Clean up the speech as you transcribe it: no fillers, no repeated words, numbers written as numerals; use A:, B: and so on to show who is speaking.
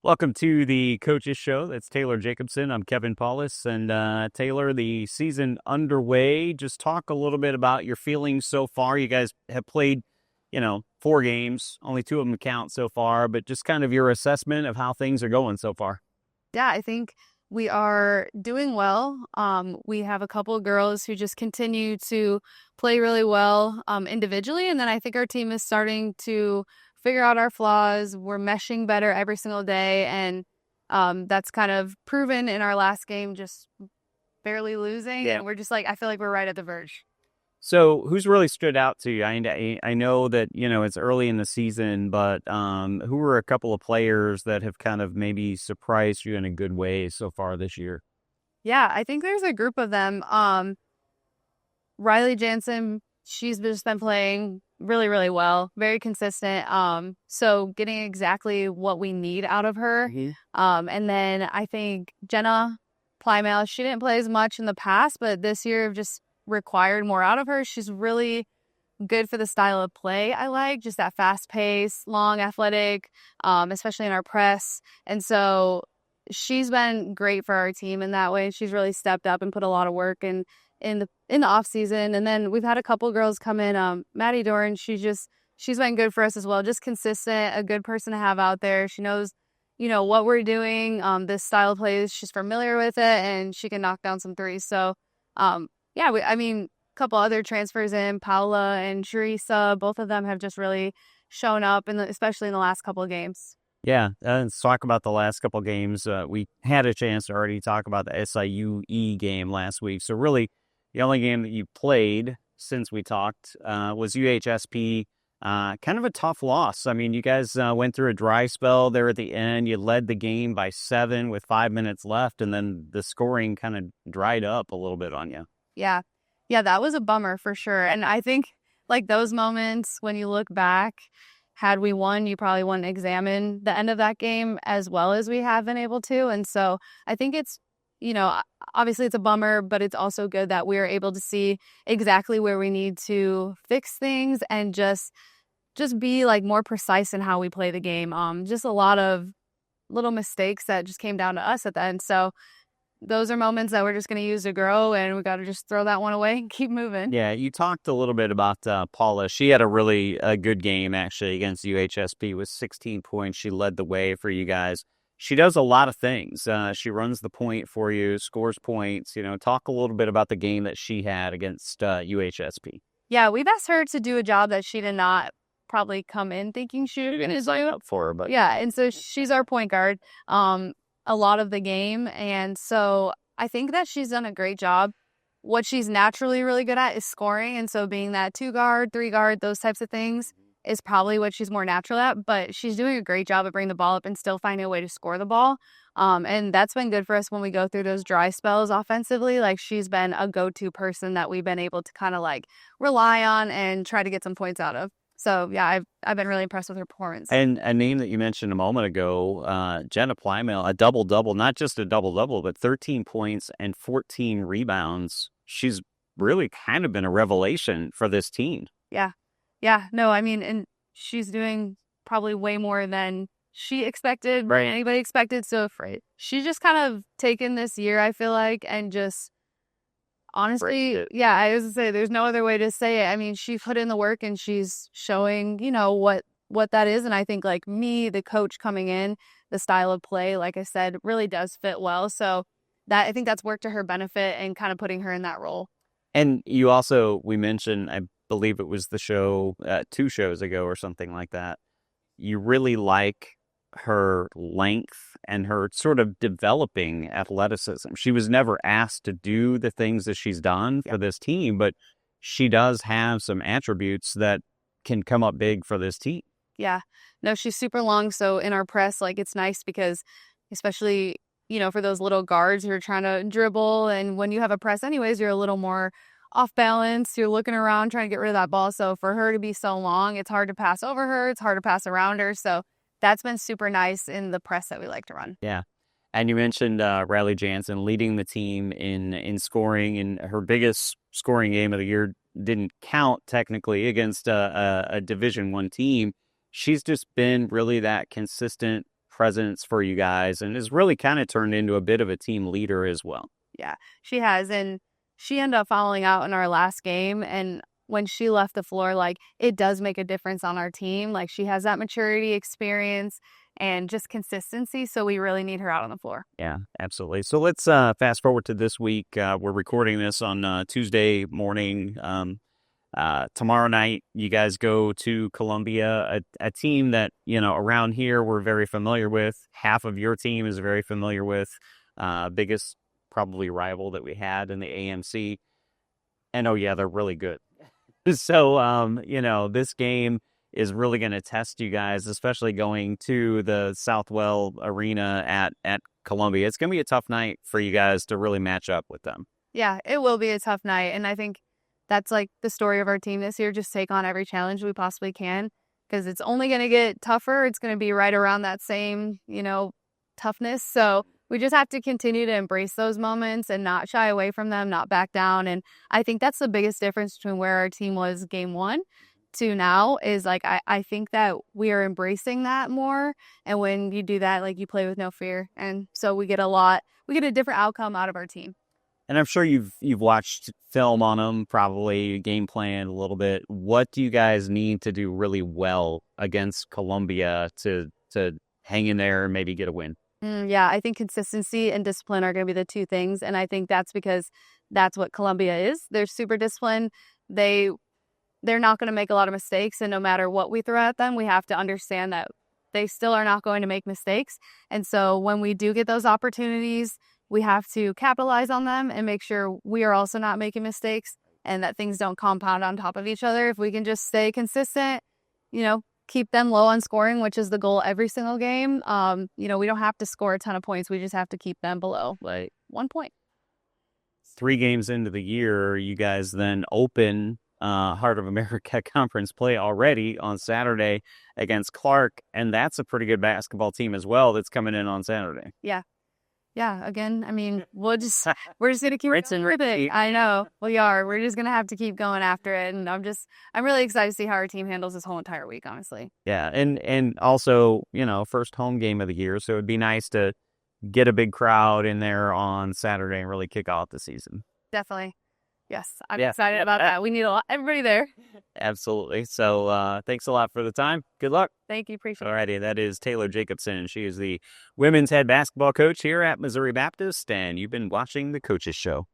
A: Welcome to the Coaches Show. That's Taylor Jacobsen. I'm Kevin Paulus. And Taylor, the season underway. Just talk a little bit about your feelings so far. You guys have played, 4 games. Only 2 of them count so far. But just kind of your assessment of how things are going so far.
B: Yeah, I think we are doing well. We have a couple of girls who just continue to play really well individually. And then I think our team is starting to figure out our flaws. We're meshing better every single day. And that's kind of proven in our last game, just barely losing.
A: Yeah.
B: And we're just I feel like we're right at the verge.
A: So who's really stood out to you? I know that, it's early in the season, but who were a couple of players that have kind of maybe surprised you in a good way so far this year?
B: Yeah, I think there's a group of them. Riley Jansen, she's just been playing really, really well, very consistent. So getting exactly what we need out of her. And then I think Jenna Plymouth, she didn't play as much in the past, but this year just required more out of her. She's really good for the style of play I like, just that fast pace, long, athletic, especially in our press. And so she's been great for our team in that way. She's really stepped up and put a lot of work in the off season. And then we've had a couple girls come in. Maddie Doran, she's been good for us as well. Just consistent, a good person to have out there. She knows, what we're doing. This style of play, she's familiar with it, and she can knock down some threes. So, yeah, a couple other transfers in, Paula and Teresa, both of them have just really shown up, especially in the last couple of games.
A: Yeah, let's talk about the last couple of games. We had a chance to already talk about the SIU-E game last week. So really, the only game that you played since we talked was UHSP. Kind of a tough loss. I mean, you guys went through a dry spell there at the end. You led the game by 7 with 5 minutes left, and then the scoring kind of dried up a little bit on you.
B: Yeah. Yeah, that was a bummer for sure. And I think those moments when you look back, had we won, you probably wouldn't examine the end of that game as well as we have been able to. And so I think it's, obviously it's a bummer, but it's also good that we are able to see exactly where we need to fix things and just be more precise in how we play the game. Just a lot of little mistakes that just came down to us at the end. So those are moments that we're just going to use to grow, and we got to just throw that one away and keep moving.
A: Yeah, you talked a little bit about Paula. She had a really good game, actually, against UHSP with 16 points. She led the way for you guys. She does a lot of things. She runs the point for you, scores points. Talk a little bit about the game that she had against UHSP.
B: Yeah, we've asked her to do a job that she did not probably come in thinking she was going to sign up for. But yeah, and so she's our point guard a lot of the game. And so I think that she's done a great job. What she's naturally really good at is scoring. And so being that 2 guard, 3 guard, those types of things is probably what she's more natural at. But she's doing a great job of bringing the ball up and still finding a way to score the ball. And that's been good for us when we go through those dry spells offensively. She's been a go-to person that we've been able to kind of rely on and try to get some points out of. So, yeah, I've been really impressed with her performance.
A: And a name that you mentioned a moment ago, Jenna Plymouth, a double-double, not just a double-double, but 13 points and 14 rebounds. She's really kind of been a revelation for this team.
B: Yeah. Yeah. No, and she's doing probably way more than she expected,
A: right?
B: Anybody expected. So she's just kind of taken this year, I feel like, and just honestly, yeah, I was going to say, there's no other way to say it. She put in the work and she's showing, what that is. And I think me, the coach coming in, the style of play, like I said, really does fit well. So I think that's worked to her benefit and kind of putting her in that role.
A: And you also, we mentioned, I believe it was the show 2 shows ago or something like that. You really like her length and her sort of developing athleticism. She was never asked to do the things that she's done for this team, but she does have some attributes that can come up big for this team.
B: Yeah. No, she's super long. So in our press, it's nice because especially, for those little guards who are trying to dribble, and when you have a press anyways, you're a little more off balance. You're looking around trying to get rid of that ball. So for her to be so long, it's hard to pass over her. It's hard to pass around her. So that's been super nice in the press that we like to run.
A: Yeah. And you mentioned Riley Jansen leading the team in scoring, and her biggest scoring game of the year didn't count technically against a Division I team. She's just been really that consistent presence for you guys and has really kind of turned into a bit of a team leader as well.
B: Yeah, she has. And she ended up following out in our last game. And when she left the floor, like, it does make a difference on our team. Like, she has that maturity, experience, and just consistency. So we really need her out on the floor.
A: Yeah, absolutely. So let's fast forward to this week. We're recording this on Tuesday morning. Tomorrow night, you guys go to Columbia, a team that, around here we're very familiar with. Half of your team is very familiar with. Biggest probably rival that we had in the AMC. And, oh, yeah, they're really good. So, this game is really going to test you guys, especially going to the Southwell Arena at Columbia. It's going to be a tough night for you guys to really match up with them.
B: Yeah, it will be a tough night. And I think that's like the story of our team this year. Just take on every challenge we possibly can, because it's only going to get tougher. It's going to be right around that same, toughness. So we just have to continue to embrace those moments and not shy away from them, not back down. And I think that's the biggest difference between where our team was game one to now is like, I think that we are embracing that more. And when you do that, like, you play with no fear. And so we get a different outcome out of our team.
A: And I'm sure you've watched film on them, probably game plan a little bit. What do you guys need to do really well against Columbia to hang in there and maybe get a win?
B: Yeah, I think consistency and discipline are going to be the two things. And I think that's because that's what Columbia is. They're super disciplined. They're not going to make a lot of mistakes. And no matter what we throw at them, we have to understand that they still are not going to make mistakes. And so when we do get those opportunities, we have to capitalize on them and make sure we are also not making mistakes and that things don't compound on top of each other. If we can just stay consistent, keep them low on scoring, which is the goal every single game. We don't have to score a ton of points. We just have to keep them below 1 point.
A: 3 games into the year, you guys then open Heart of America Conference play already on Saturday against Clark, and that's a pretty good basketball team as well that's coming in on Saturday.
B: Yeah, again, I mean, we're just going to keep rinsing with it. I know, we are. We're just going to have to keep going after it. And I'm really excited to see how our team handles this whole entire week, honestly.
A: Yeah, and also, first home game of the year, so it'd be nice to get a big crowd in there on Saturday and really kick off the season.
B: Definitely. Yes, I'm excited about that. We need everybody there.
A: Absolutely. So thanks a lot for the time. Good luck.
B: Thank you. Appreciate it.
A: Alrighty, that is Taylor Jacobsen. She is the women's head basketball coach here at Missouri Baptist, and you've been watching The Coaches Show.